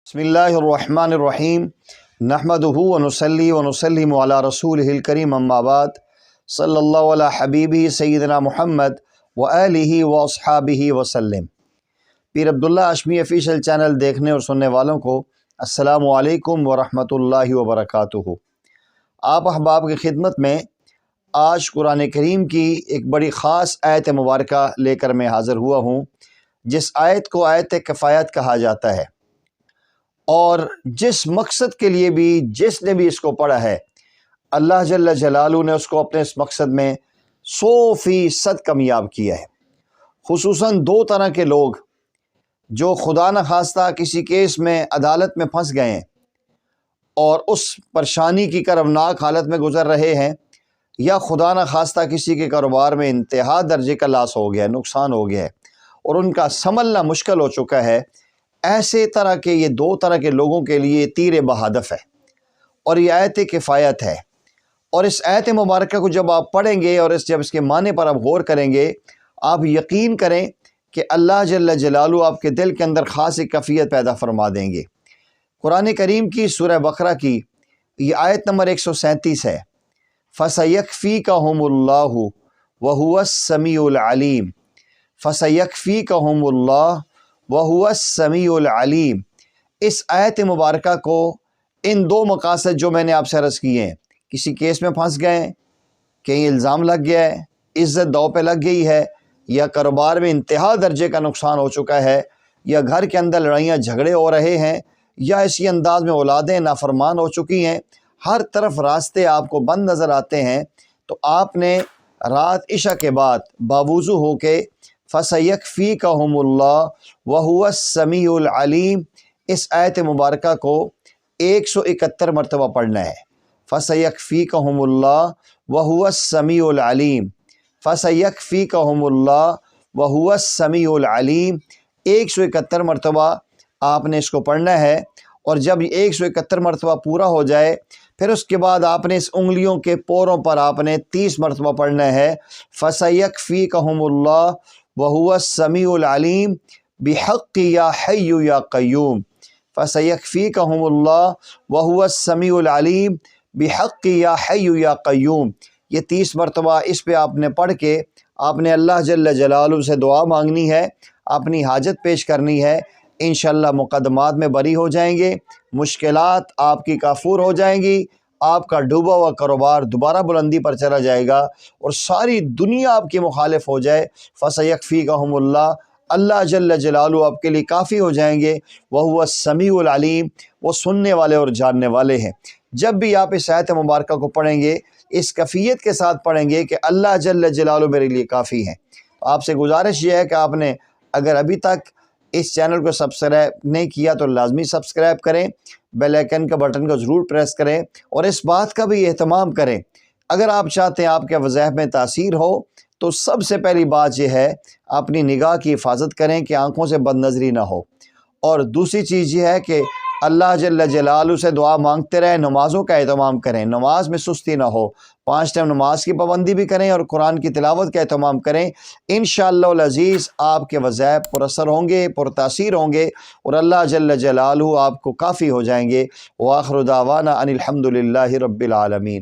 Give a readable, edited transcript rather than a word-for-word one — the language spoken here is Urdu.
بسم اللہ الرحمن الرحیم نحمدہ ونصلی ونسلم علی رسولہ الکریم اما بعد صلی اللہ علی حبیبہ سیدنا محمد وآلہ واصحابہ وسلم۔ پیر عبداللہ ہاشمی آفیشیل چینل دیکھنے اور سننے والوں کو السلام علیکم ورحمۃ اللہ وبرکاتہ۔ آپ احباب کی خدمت میں آج قرآن کریم کی ایک بڑی خاص آیت مبارکہ لے کر میں حاضر ہوا ہوں، جس آیت کو آیت کفایت کہا جاتا ہے، اور جس مقصد کے لیے بھی جس نے بھی اس کو پڑھا ہے اللہ جل جلالہ نے اس کو اپنے اس مقصد میں 100% کامیاب کیا ہے۔ خصوصاً دو طرح کے لوگ جو خدا نخواستہ کسی کیس میں عدالت میں پھنس گئے ہیں اور اس پریشانی کی کربناک حالت میں گزر رہے ہیں، یا خدا نخواستہ کسی کے کاروبار میں انتہا درجے کا لاس ہو گیا ہے، نقصان ہو گیا ہے اور ان کا سنبھلنا مشکل ہو چکا ہے، ایسے طرح کے یہ دو طرح کے لوگوں کے لیے تیر بہادف ہے اور یہ آیت کفایت ہے۔ اور اس آیت مبارکہ کو جب آپ پڑھیں گے اور جب اس کے معنی پر آپ غور کریں گے، آپ یقین کریں کہ اللہ جل جلالہ آپ کے دل کے اندر خاص ایک کیفیت پیدا فرما دیں گے۔ قرآن کریم کی سورہ بقرہ کی یہ آیت نمبر 137 ہے، فَسَيَكْفِيكَهُمُ اللَّهُ وَهُوَ السَّمِيعُ الْعَلِيمُ، فَسَيَكْفِيكَهُمُ اللَّهُ وَهُوَ السَّمِيعُ الْعَلِيمُ۔ اس آیت مبارکہ کو ان دو مقاصد جو میں نے آپ سے عرض کیے ہیں، کسی کیس میں پھنس گئے ہیں، کہیں الزام لگ گیا ہے، عزت داؤ پہ لگ گئی ہے، یا کاروبار میں انتہا درجے کا نقصان ہو چکا ہے، یا گھر کے اندر لڑائیاں جھگڑے ہو رہے ہیں، یا اسی انداز میں اولادیں نافرمان ہو چکی ہیں، ہر طرف راستے آپ کو بند نظر آتے ہیں، تو آپ نے رات عشاء کے بعد باوضو ہو کے فَسَيَكْفِيكَهُمُ اللَّهُ وَهُوَ السَّمِيعُ الْعَلِيمُ اس آیت مبارکہ کو 171 مرتبہ پڑھنا ہے۔ فَسَيَكْفِيكَهُمُ اللَّهُ وَهُوَ السَّمِيعُ الْعَلِيمُ، فَسَيَكْفِيكَهُمُ اللَّهُ وَهُوَ السَّمِيعُ الْعَلِيمُ 171 مرتبہ آپ نے اس کو پڑھنا ہے، اور جب 171 مرتبہ پورا ہو جائے پھر اس کے بعد آپ نے اس انگلیوں کے پوروں پر آپ نے 30 مرتبہ پڑھنا ہے، فَسَيَكْفِيكَهُمُ اللَّهُ وَهُوَ السَّمِيعُ الْعَلِيمُ بِحَقِّ یا حَيُّ یا قیوم، فَسَيَكْفِيكَهُمُ اللَّهُ وَهُوَ السَّمِيعُ الْعَلِيمُ بِحَقِّ یا حَيُّ یا قیوم۔ یہ 30 مرتبہ اس پہ آپ نے پڑھ کے آپ نے اللہ جل جلالہ سے دعا مانگنی ہے، اپنی حاجت پیش کرنی ہے، انشاءاللہ مقدمات میں بری ہو جائیں گے، مشکلات آپ کی کافور ہو جائیں گی، آپ کا ڈوبا ہوا کاروبار دوبارہ بلندی پر چلا جائے گا، اور ساری دنیا آپ کے مخالف ہو جائے، فَسَيَكْفِيكَهُمُ اللَّهُ اللہ جل جلالہ آپ کے لیے کافی ہو جائیں گے، وَهُوَ السَّمِيعُ الْعَلِيمُ وہ سننے والے اور جاننے والے ہیں۔ جب بھی آپ اس آیت مبارکہ کو پڑھیں گے، اس کیفیت کے ساتھ پڑھیں گے کہ اللہ جل جلالہ میرے لیے کافی ہیں۔ آپ سے گزارش یہ ہے کہ آپ نے اگر ابھی تک اس چینل کو سبسکرائب نہیں کیا تو لازمی سبسکرائب کریں، بیل آئیکن کا بٹن کو ضرور پریس کریں، اور اس بات کا بھی اہتمام کریں، اگر آپ چاہتے ہیں آپ کے وظائف میں تاثیر ہو تو سب سے پہلی بات یہ ہے اپنی نگاہ کی حفاظت کریں کہ آنکھوں سے بد نظری نہ ہو، اور دوسری چیز یہ ہے کہ اللہ جل جلالہ سے دعا مانگتے رہیں، نمازوں کا اہتمام کریں، نماز میں سستی نہ ہو، 5 ٹائم نماز کی پابندی بھی کریں، اور قرآن کی تلاوت کا اہتمام کریں، انشاءاللہ العزیز آپ کے وظائف پر اثر ہوں گے، پر تاثیر ہوں گے، اور اللہ جل جلالہ آپ کو کافی ہو جائیں گے۔ وآخر دعوانا ان الحمد للہ رب العالمین۔